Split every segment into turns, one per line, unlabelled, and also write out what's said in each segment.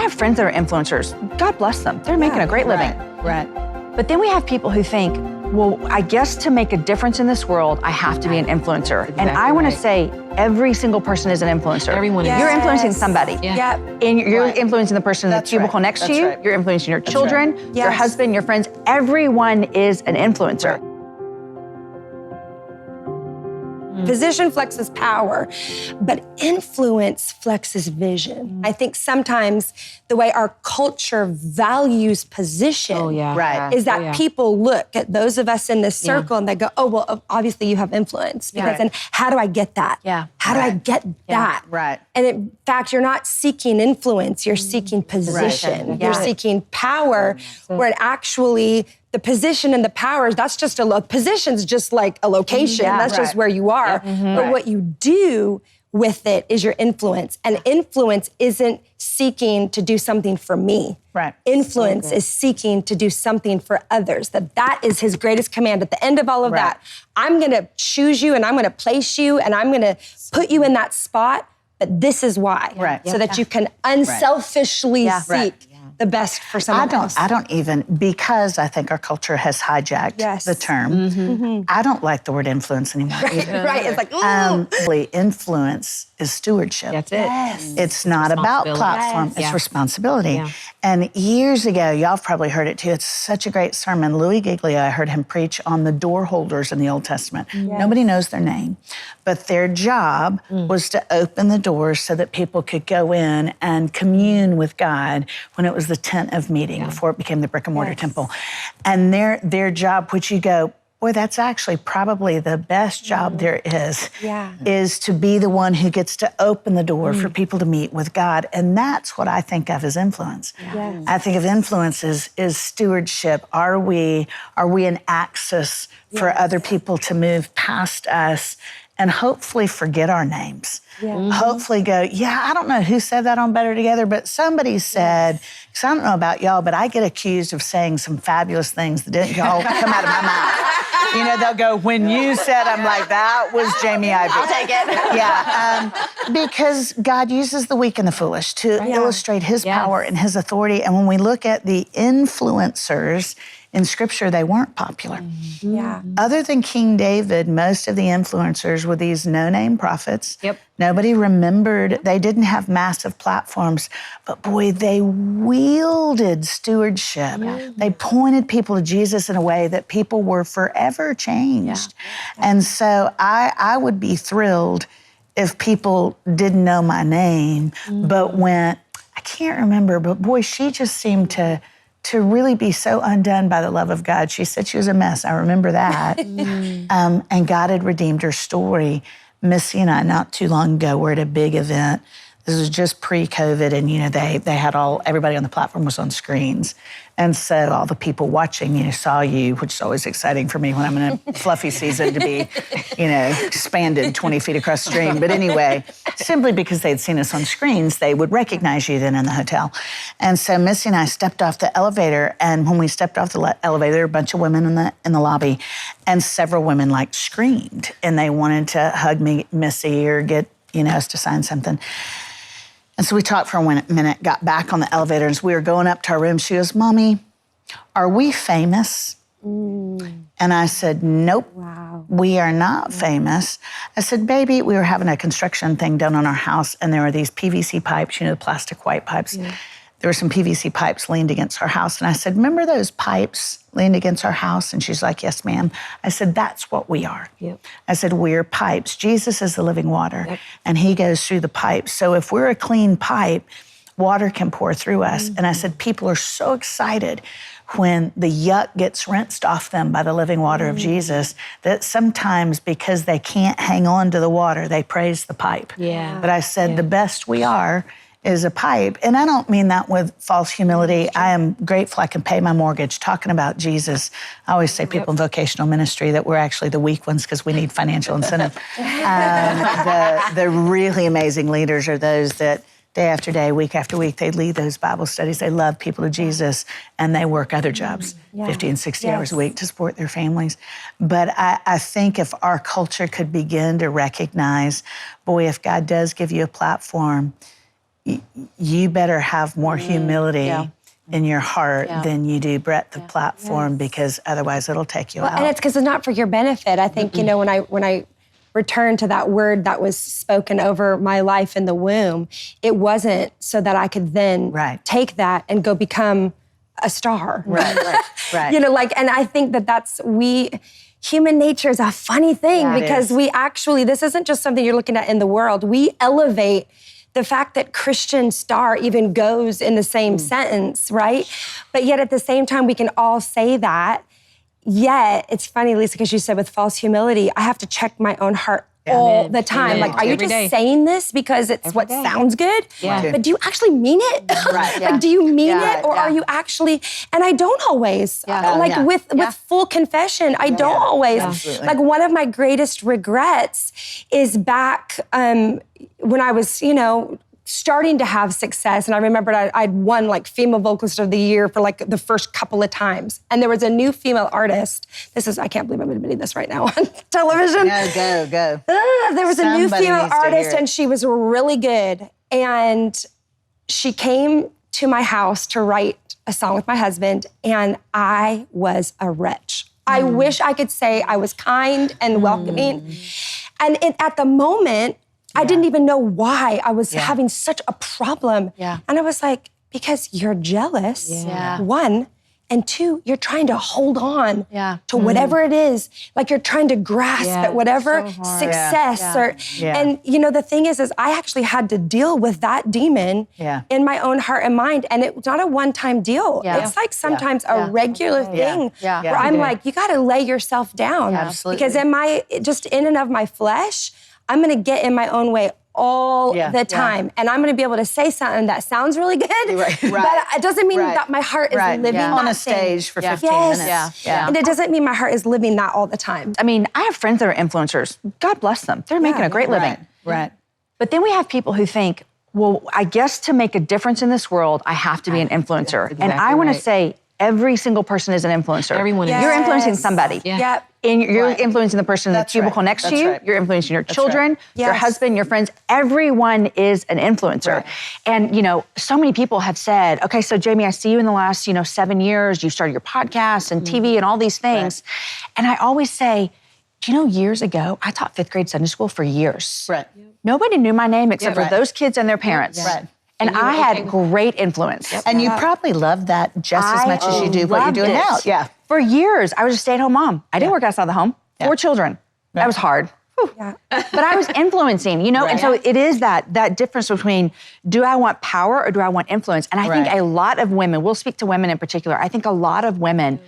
have friends that are influencers. God bless them. They're making a great living.
Right.
But then we have people who think, well, I guess to make a difference in this world, I have to be an influencer. And I want to say every single person is an influencer.
Everyone is.
You're influencing somebody.
Yeah.
And you're influencing the person in the cubicle next to you.
Right.
You're influencing your children, your husband, your friends. Everyone is an influencer.
Position flexes power, but influence flexes vision. I think sometimes the way our culture values position is that people look at those of us in this circle and they go, oh, well, obviously you have influence. Because then how do I get that? How do I get that?
Right.
And in fact, you're not seeking influence, you're seeking position. You're seeking power, where it actually, the position and the powers, that's just position's just like a location. That's just where you are. But what you do with it is your influence. And influence isn't seeking to do something for me.
Right.
Influence is seeking to do something for others. That is his greatest command. At the end of all of that, I'm gonna choose you and I'm gonna place you and I'm gonna put you in that spot, but this is why. So that you can unselfishly seek the best for someone else.
I don't even, because I think our culture has hijacked the term, I don't like the word influence anymore either.
It's like, ooh.
Influence is stewardship.
That's it.
It's not about platform, it's responsibility. And years ago, y'all have probably heard it too, it's such a great sermon. Louis Giglio, I heard him preach on the door holders in the Old Testament. Nobody knows their name, but their job was to open the doors so that people could go in and commune with God when it was the tent of meeting, before it became the brick and mortar temple. And their job, which you go, boy, that's actually probably the best job there is to be the one who gets to open the door for people to meet with God. And that's what I think of as influence. I think of influence as stewardship. Are we an axis for other people to move past us and hopefully forget our names? Hopefully go, I don't know who said that on Better Together, but somebody said, because I don't know about y'all, but I get accused of saying some fabulous things that didn't all come out of my mouth. You know, they'll go, when you said, I'm like, that was Jamie Ivey.
I'll take it.
Because God uses the weak and the foolish to illustrate his power and his authority. And when we look at the influencers in Scripture, they weren't popular. Other than King David, most of the influencers were these no-name prophets. Nobody remembered. They didn't have massive platforms, but boy, they wielded stewardship. They pointed people to Jesus in a way that people were forever changed. And so I would be thrilled if people didn't know my name, but went, I can't remember, but boy, she just seemed to really be so undone by the love of God. She said she was a mess. I remember that. And God had redeemed her story. Missy and I, not too long ago, were at a big event. This was just pre-COVID, and, you know, they had everybody on the platform was on screens. And so all the people watching, you know, saw you, which is always exciting for me when I'm in a fluffy season to be, you know, expanded 20 feet across the stream. But anyway, simply because they'd seen us on screens, they would recognize you then in the hotel. And so Missy and I stepped off the elevator, and when we stepped off the elevator, there were a bunch of women in the lobby, and several women like screamed, and they wanted to hug me, Missy, or get, you know, us to sign something. And so we talked for a minute, got back on the elevator, and as we were going up to our room, she goes, Mommy, are we famous? And I said, nope, we are not famous. I said, baby, we were having a construction thing done on our house, and there were these PVC pipes, you know, the plastic white pipes. There were some PVC pipes leaned against our house. And I said, remember those pipes leaned against our house? And she's like, yes, ma'am. I said, that's what we are. I said, we're pipes. Jesus is the living water, and he goes through the pipes. So if we're a clean pipe, water can pour through us. And I said, people are so excited when the yuck gets rinsed off them by the living water of Jesus, that sometimes because they can't hang on to the water, they praise the pipe. But I said, the best we are is a pipe. And I don't mean that with false humility. I am grateful I can pay my mortgage. Talking about Jesus, I always say people in vocational ministry that we're actually the weak ones because we need financial incentive. The really amazing leaders are those that day after day, week after week, they lead those Bible studies. They love people to Jesus, and they work other jobs, 50 and 60 hours a week to support their families. But I think if our culture could begin to recognize, boy, if God does give you a platform, you better have more humility in your heart than you do breadth of platform, because otherwise it'll take you out.
And it's because it's not for your benefit. I think, when I return to that word that was spoken over my life in the womb, it wasn't so that I could then take that and go become a star.
Right.
And I think that's human nature is a funny thing, because we actually, this isn't just something you're looking at in the world. We elevate the fact that Christian star even goes in the same sentence, right? But yet at the same time, we can all say that. Yet, it's funny, Lisa, because you said with false humility, I have to check my own heart all the time. Like, are you just saying this because it's what sounds good? But do you actually mean it? Like, do you mean it? Or are you actually, and I don't always, with full confession, I don't always.
Absolutely.
Like, one of my greatest regrets is back when I was, starting to have success. And I remembered I'd won like Female Vocalist of the Year for like the first couple of times. And there was a new female artist. I can't believe I'm admitting this right now on television.
Go.
There was a new female artist and she was really good. And she came to my house to write a song with my husband, and I was a wretch. I wish I could say I was kind and welcoming. And at the moment, I didn't even know why I was having such a problem. And I was like, because you're jealous, one, and two, you're trying to hold on to whatever it is. Like, you're trying to grasp at whatever success. And the thing is I actually had to deal with that demon in my own heart and mind. And it's not a one-time deal. It's like sometimes a regular thing where I'm like, you gotta lay yourself down.
Absolutely.
Because just in and of my flesh, I'm gonna get in my own way all the time. And I'm gonna be able to say something that sounds really good, but it doesn't mean that my heart is living that
on a
thing.
stage for 15 minutes.
And it doesn't mean my heart is living that all the time.
I mean, I have friends that are influencers. God bless them. They're making a great living.
Right.
But then we have people who think, well, I guess to make a difference in this world, I have to be an influencer. And I want to say, every single person is an influencer.
Everyone is.
You're influencing somebody. And you're influencing the person in the cubicle next to you. You're influencing your children, your husband, your friends. Everyone is an influencer. And, so many people have said, okay, so Jamie, I see you in the last, 7 years. You started your podcast and TV and all these things. And I always say, years ago, I taught 5th grade Sunday school for years. Nobody knew my name except for those kids and their parents. And I had great influence.
And you probably love that just as much as you do what you're doing now.
For years, I was a stay-at-home mom. I didn't work outside the home. 4 children. That was hard. But I was influencing, and so it is that difference between, do I want power or do I want influence? And I think a lot of women, we'll speak to women in particular, I think a lot of women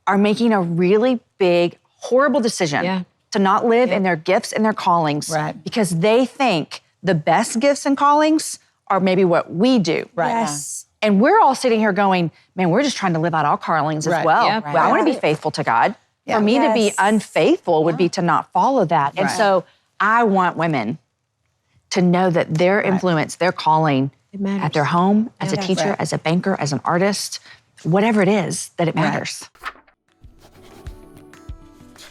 are making a really big, horrible decision to not live in their gifts and their callings because they think the best gifts and callings are maybe what we do. And we're all sitting here going, man, we're just trying to live out our callings as well. Well, I want to be faithful to God. For me to be unfaithful would be to not follow that. And so I want women to know that their influence, their calling at their home, as a teacher, as a banker, as an artist, whatever it is, that it matters.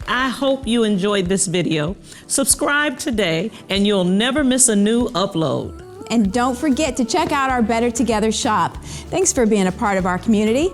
I hope you enjoyed this video. Subscribe today and you'll never miss a new upload.
And don't forget to check out our Better Together shop. Thanks for being a part of our community.